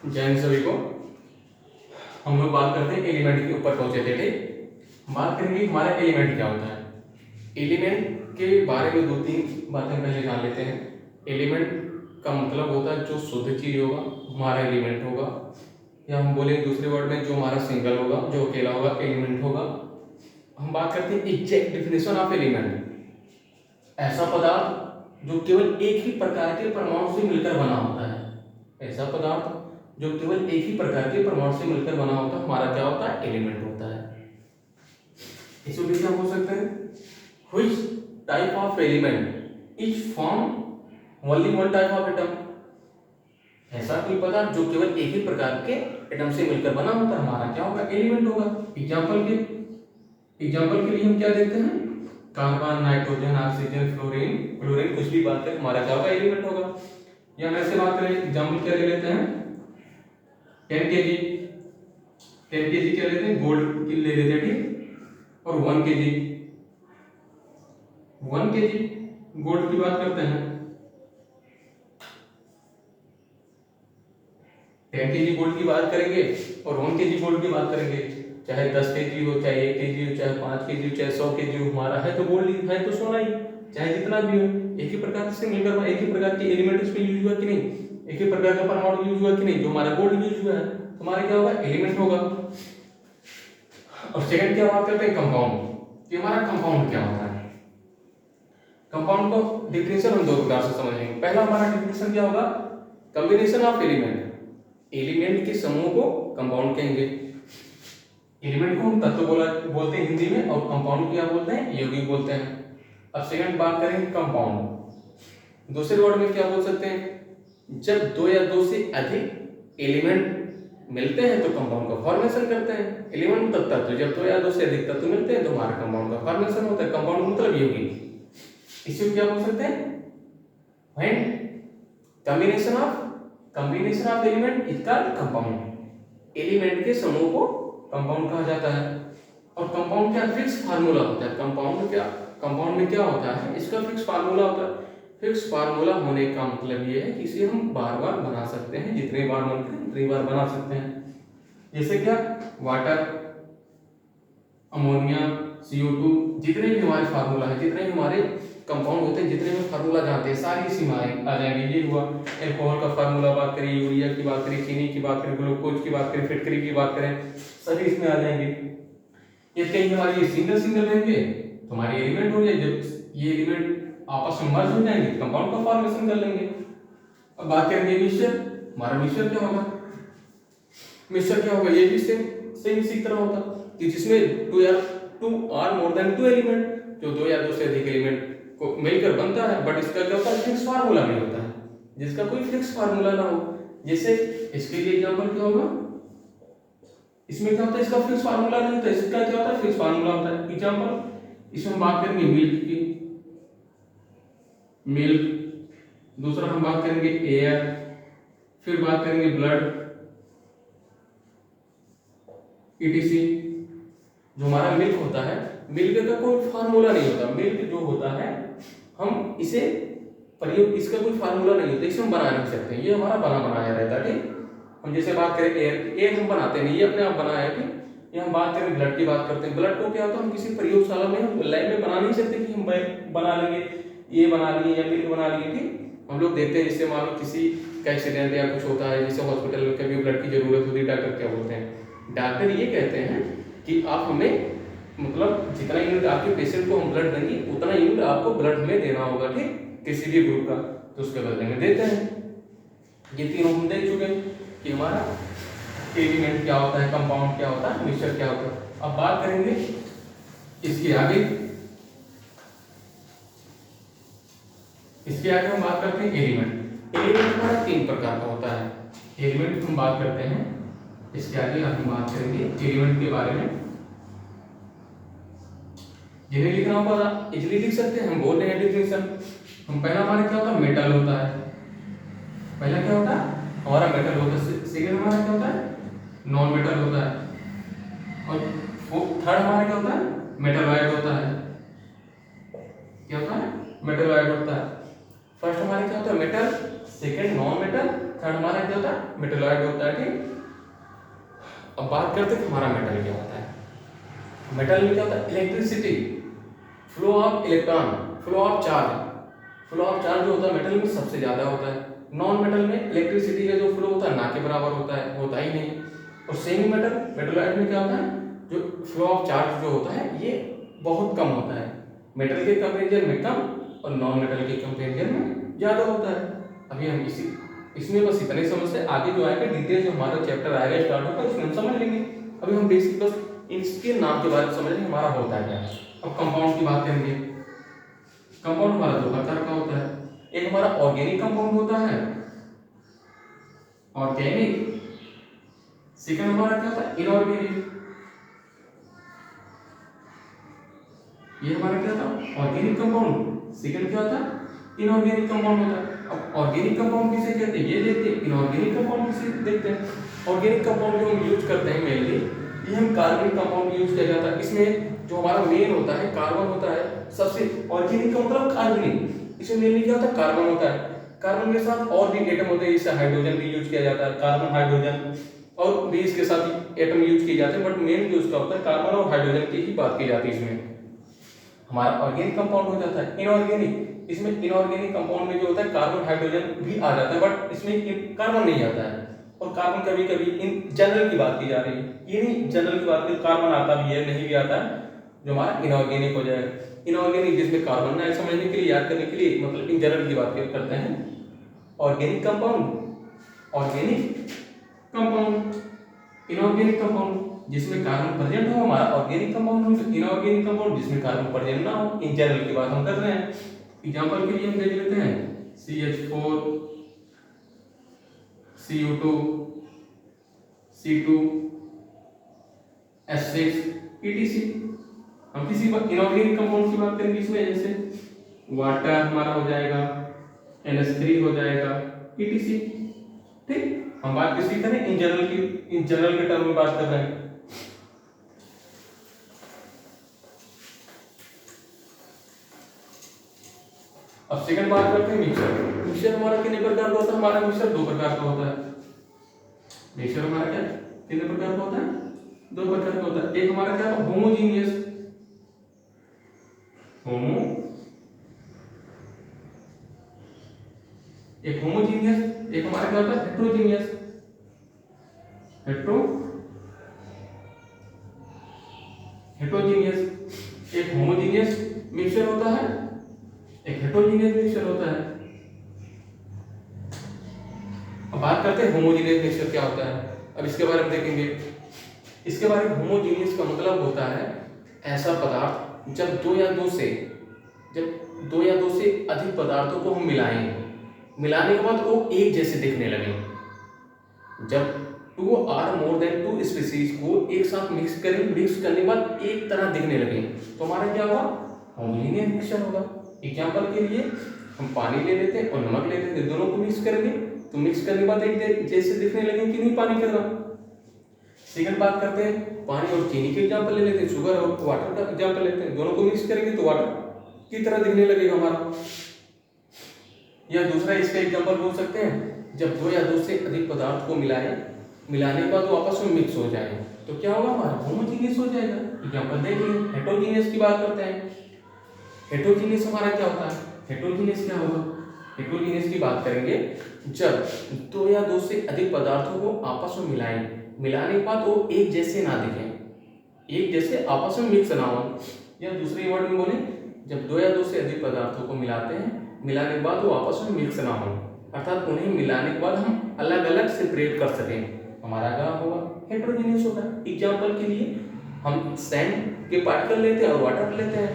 जय हिंद सभी को। हम लोग बात करते हैं एलिमेंट के ऊपर पहुंचे थे। ठीक, बात करेंगे हमारा एलिमेंट क्या होता है। एलिमेंट के बारे में दो तीन बातें पहले जान लेते हैं। एलिमेंट का मतलब होता है जो शुद्ध चीज होगा हमारा एलिमेंट होगा, या हम बोले दूसरे वर्ड में जो हमारा सिंगल होगा, जो अकेला होगा, एलिमेंट होगा। हम बात करते हैं एग्जैक्ट डिफिनेशन ऑफ एलिमेंट। ऐसा पदार्थ जो केवल एक ही प्रकार के परमाणु से मिलकर बना होता है। ऐसा पदार्थ जो केवल एक ही प्रकार के परमाणु से मिलकर बना होता है, हमारा क्या होता है, एलिमेंट होता है। इसमें भी क्या हो सकते हैं, which type of element is form only one type of atom. ऐसा कोई पदार्थ जो केवल एक ही प्रकार के एटम से मिलकर बना होता है, हमारा क्या होगा, एलिमेंट होगा। एग्जाम्पल के लिए हम क्या देखते हैं, carbon, nitrogen, oxygen, fluorine, chlorine, कुछ भी बात करें हमारा क्या होगा, एलिमेंट होगा। या हम ऐसे बात करें, एग्जाम्पल क्या ले लेते हैं, 10 kg क्या लेते हैं, गोल्ड की ले लेते हैं। ठीक, और 1 kg गोल्ड की बात करते हैं। 10 kg गोल्ड की बात करेंगे और 1 kg गोल्ड की बात करेंगे। चाहे 10 kg हो, चाहे 1 kg हो, चाहे 5 kg हो, चाहे 100 kg हो, हमारा है तो गोल्ड, है तो सोना ही। चाहे जितना भी हो, एक ही प्रकार से मिलकर एक ही प्रकार के एलिमेंट इसमें यूज हुआ कि नहीं, एक ही प्रकार का परमाणु यूज हुआ कि नहीं, जो हमारा गोल्ड यूज हुआ है, हमारा क्या होगा, एलिमेंट होगा। और सेकंड क्या बात करते हैं, कंपाउंड, कि हमारा कंपाउंड क्या होता है। कंपाउंड को डिफिनेशन हम दो प्रकार से समझेंगे। पहला हमारा डिफिनेशन क्या होगा, कॉम्बिनेशन ऑफ एलिमेंट। एलिमेंट के समूह को कंपाउंड कहेंगे। एलिमेंट को हम तत्व बोलते हैं हिंदी में, और कंपाउंड क्या बोलते हैं, यौगिक बोलते हैं। अब सेकंड बात करेंगे कंपाउंड। दूसरे वर्ड में क्या बोल सकते हैं, जब दो या दो से अधिक एलिमेंट मिलते हैं तो कंपाउंड का फॉर्मेशन करते हैं। एलिमेंट मतलब तत्व, जब दो या दो से अधिक तत्व मिलते हैं तो हमारा कंपाउंड का फॉर्मेशन होता है। कंपाउंड मतलब यौगिक। इसे क्या बोल सकते हैं, when combination of element is called compound. Element के समूह को कंपाउंड कहा जाता है। और कंपाउंड का फिक्स फार्मूला होता है। कंपाउंड में क्या होता है, इसका फिक्स फार्मूला होता है। फिक्स फार्मूला होने का मतलब ये है कि इसे हम बार बार बना सकते हैं, जितने बार मन करें उतनी बार बना सकते हैं। जैसे क्या, वाटर, अमोनिया, CO2, जितने भी हमारे फार्मूला है, जितने भी हमारे कंपाउंड होते हैं, जितने भी फार्मूला जानते हैं, सारी सीमाएं आ जाएंगी। ये हुआ एल्कोहल का फार्मूला, बात करें यूरिया की, बात करें चीनी की, बात करें ग्लूकोज की, बात करें फिटकरी की, बात करें, सभी इसमें आ जाएंगे। ये कहीं हमारी सिंगल रहेंगे तो हमारी एलिमेंट हो जाएगी। जब ये एलिमेंट आपस में मर्ज हो जाएंगे तो कंपाउंड का फॉर्मेशन कर लेंगे। अब बात करेंगे मिक्सचर। हमारा मिक्सचर क्या होगा, ये भी सेम इसी तरह होता कि जिसमें two or more than two element, जो दो या दो से अधिक एलिमेंट को मिलकर बनता है। बट इसका क्या होता है, फिक्स फार्मूला नहीं होता है, जिसका कोई फिक्स फार्मूला ना हो। जैसे इसके लिए एग्जांपल क्या होगा, इसमें क्या होता है, इसका फिक्स फार्मूला नहीं होता, इसका क्या होता है, फिक्स फार्मूला होता है। एग्जांपल इसमें हम बात करेंगे मिल्क की, दूसरा हम बात करेंगे एयर, फिर बात करेंगे ब्लड, ETC। जो हमारा मिल्क होता है, मिल्क का कोई फार्मूला नहीं होता। मिल्क जो होता है, हम इसे प्रयोग, इसका कोई फार्मूला नहीं होता, इसे हम बना नहीं सकते, ये हमारा बनाया रहता है। ठीक, हम जैसे बात करें एयर हम बनाते नहीं, ये अपने आप बनाया है। ठीक, ये हम बात करें ब्लड की बात करते हैं। ब्लड को क्या होता है, हम किसी प्रयोगशाला में, हम लैब में बना नहीं सकते कि हम बना लेंगे, ये बना लिए या मिल्क बना लिए। ठीक, हम लोग देखते हैं, जिससे मान लो किसी का एक्सीडेंट या कुछ होता है, जैसे हॉस्पिटल में कभी ब्लड की जरूरत होती है, डॉक्टर क्या बोलते हैं, डॉक्टर ये कहते हैं कि आप हमें, मतलब जितना यूनिट आपके पेशेंट को हम ब्लड देंगे उतना यूनिट आपको ब्लड में देना होगा। ठीक, किसी भी ग्रुप का, तो उसके बदले में देते हैं। ये तीनों हम देख चुके हैं कि हमारा एलिमेंट क्या होता है, कंपाउंड क्या होता है, मिक्सचर क्या होता है। अब बात करेंगे इसके आगे हम बात करते हैं एलिमेंट। एलिमेंट हमारा 3 प्रकार का होता है। एलिमेंट हम बात करते हैं, इसके आगे हम बात करेंगे एलिमेंट के बारे में। जिन्हें लिखना होगा इजीली लिख सकते हैं, हम बोल रहे हैं डिफिनेशन। हम पहला हमारा क्या होता है, मेटल होता है। पहला क्या होता है, हमारा मेटल होता है। सेकंड हमारा क्या होता है, नॉन मेटल होता है। और थर्ड हमारा क्या होता है, मेटल आयड होता है। क्या होता है, मेटल आयड होता है। फर्स्ट हमारा क्या होता है, metal, second non metal, third हमारा क्या होता है, मेटलॉइड होता है, ठीक। अब बात करते हैं हमारा मेटल क्या होता है। मेटल में क्या होता है, electricity, flow of electron, flow of charge. Flow of charge जो होता है मेटल में सबसे ज्यादा होता है। नॉन मेटल में इलेक्ट्रिसिटी का जो फ्लो होता है ना के बराबर होता ही नहीं। और सेमी मेटल, मेटलॉइड में क्या होता है, जो फ्लो ऑफ चार्ज जो होता है ये बहुत कम होता है, मेटल के कंपेरिजन में कम और नॉन मेटल के कंपेरिजन में ज्यादा होता है। अभी हम इसमें बस इतने समझते हैं, आगे जो आएगा डिटेल जो हमारा चैप्टर आएगा स्टार्ट होगा उसमें हम समझ लेंगे। अभी हम बेसिक बस इसके नाम के बारे में समझ लेंगे हमारा होता है क्या। अब कंपाउंड की बात करेंगे। कंपाउंड हमारा दो प्रकार का होता है, एक हमारा ऑर्गेनिक कंपाउंड होता है, ऑर्गेनिक। सेकंड हमारा क्या होता है, इनऑर्गेनिक। ये हमारा क्या था, ऑर्गेनिक कंपाउंड। सेकंड क्या होता है, इनऑर्गेनिक कंपाउंड होता है। अब ऑर्गेनिक कंपाउंड किसे कहते हैं ये देखते हैं, इनऑर्गेनिक कंपाउंड किसे देखते हैं। ऑर्गेनिक कंपाउंड जो हम यूज करते हैं मेनली, ये हम कार्बनिक कंपाउंड यूज किया जाता है। इसमें जो हमारा मेन होता है कार्बन होता है सबसे, ऑर्गेनिक का मतलब कार्बनिक, इसमें मेनली क्या होता है, कार्बन होता है। कार्बन के साथ और भी एटम होते हैं, जैसे हाइड्रोजन भी यूज किया जाता है, कार्बन हाइड्रोजन और भी इसके साथ एटम यूज किए जाते हैं, बट मेन जो उसका होता है कार्बन और हाइड्रोजन की ही बात की जाती है। इसमें हमारा ऑर्गेनिक कंपाउंड हो जाता है। इनऑर्गेनिक, इसमें इनऑर्गेनिक कंपाउंड में जो होता है कार्बन हाइड्रोजन भी आ जाता है, बट इसमें कार्बन नहीं आता है। और कार्बन कभी कभी इन जनरल की बात की जा रही है, ये नहीं जनरल की बात की, कार्बन आता भी है नहीं भी आता है, जो हमारा इनऑर्गेनिक हो जाएगा। इनऑर्गेनिक जिसमें कार्बन ना, समझने के लिए याद करने के लिए, मतलब इन जनरल की बात करते हैं। Organic compound, organic compound, inorganic compound जिसमें कार्बन प्रेजेंट हो हमारा ऑर्गेनिक कंपाउंड हो, इनऑर्गेनिक कंपाउंड जिसमें कार्बन प्रेजेंट ना हो, इन जनरल की बात हम कर रहे हैं। एग्जांपल के लिए हम देख लेते हैं CH4, Cu2, C2, H6 etc। हम किसी इनऑर्गेनिक कंपाउंड की बात करेंगे इसमें, जैसे वाटर हमारा हो जाएगा, NH3 हो जाएगा etc। ठीक, हम बात किसकी करें, इन जनरल की, इन जनरल के टर्म में बात कर रहे हैं। अब सेकंड बात करते हैं मिक्सचर। मिक्सचर हमारा कितने प्रकार का होता है, हमारा मिक्सचर दो प्रकार का होता है। मिक्सचर हमारा क्या कितने प्रकार का होता है, दो प्रकार का होता है। एक हमारा क्या होमोजीनियस, एक होमोजीनियस, एक हमारा क्या होता है हेट्रोजीनियस, हेट्रोजीनियस। एक होमोजीनियस मिक्सचर होता है, एक हेट्रोजीनियस मिक्सचर होता है। अब बात करते हैं होमोजीनियस मिक्सचर क्या होता है। अब इसके बारे में देखेंगे। इसके बारे में होमोजीनियस का मतलब होता है ऐसा पदार्थ जब दो या दो से अधिक पदार्थों को हम मिलाएं, मिलाने के बाद वो एक जैसे दिखने लगे। जब 2 और मोर देन 2 स्पीशीज को एक साथ मिक्स करें, मिक्स करने के बाद एक तरह दिखने लगे, तो हमारा क्या होगा, होमोजीनियस मिक्सचर होगा। एग्जांपल के लिए हम पानी ले लेते हैं और नमक ले लेते हैं, दोनों को मिक्स करेंगे तो मिक्स करने के बाद एक जैसे दिखने लगे कि नहीं पानी के तरह। सेकंड बात करते हैं पानी और चीनी के एग्जांपल ले लेते हैं, शुगर और वाटर का एग्जांपल लेते हैं, दोनों को मिक्स करेंगे तो वाटर की तरह दिखने लगेगा हमारा। या दूसरा इसका एग्जांपल बोल सकते हैं, जब 2 या 2 से अधिक पदार्थ को मिलाने के बाद वो आपस में मिक्स हो जाए तो क्या होगा, हमारा होमोजीनियस हो जाएगा। एग्जांपल देखिए, हेट्रोजीनियस की बात करते हैं। हेट्रोजीनियस हमारा क्या होता है, हेट्रोजीनियस क्या होगा, हेट्रोजीनियस की बात करेंगे जब 2 या 2 से अधिक पदार्थों को आपस में मिलाएं, मिलाने के बाद वो एक जैसे ना दिखें, एक जैसे आपस में मिक्स ना हो। या दूसरे वर्ड में बोले, जब 2 या 2 से अधिक पदार्थों को मिलाते हैं, मिलाने के बाद वो आपस में मिक्स ना हो, अर्थात उन्हें मिलाने के बाद हम अलग अलग सेपरेट कर सकें, हमारा क्या होगा, हेट्रोजीनियस होगा। एग्जांपल के लिए हम सैंड के पार्टिकल लेते हैं और वाटर लेते हैं,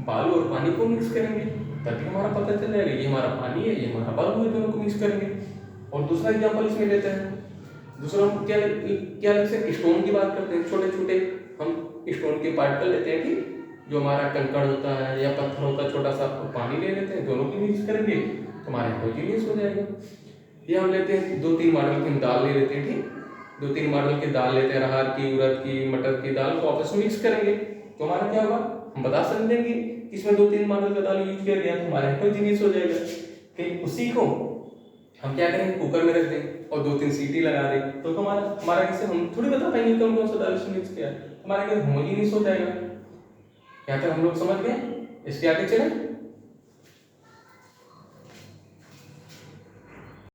बालू और पानी को मिक्स करेंगे तभी हमारा पता चल जाएगा ये हमारा पानी है, ये हमारा बालू है, दोनों को मिक्स करेंगे। और दूसरा एग्जांपल इसमें लेते हैं, दूसरा हम क्या लेते हैं, स्टोन की बात करते हैं। छोटे छोटे हम स्टोन के पार्टिकल लेते हैं, ठीक, जो हमारा कंकड़ होता है या पत्थर होता है छोटा सा, पानी ले लेते हैं, दोनों को मिक्स करेंगे तो हमारा होमोजीनियस हो जाएगा। ये हम लेते हैं 2-3 मॉडल की हम दाल ले लेते हैं, ठीक, 2-3 मॉडल की दाल लेते हैं, अरहर की, उड़द की, मटर की दाल को आपस में मिक्स करेंगे तो हमारा क्या होगा, हम बता सकते हैं कि इसमें 2-3 मॉडल का दाल यूज किया गया तो हमारा हेट्रोजीनियस हो जाएगा। फिर उसी को हम क्या करेंगे, कुकर में रख दें और 2-3 सीटी लगा दें, तो हमारा हमारा कैसे, हम थोड़ी बता पाएंगे कौन कौन सा दाल मिक्स किया है, हमारा क्या होमोजीनियस हो जाएगा। यहाँ तक हम लोग समझ गए, इसके आगे चलें।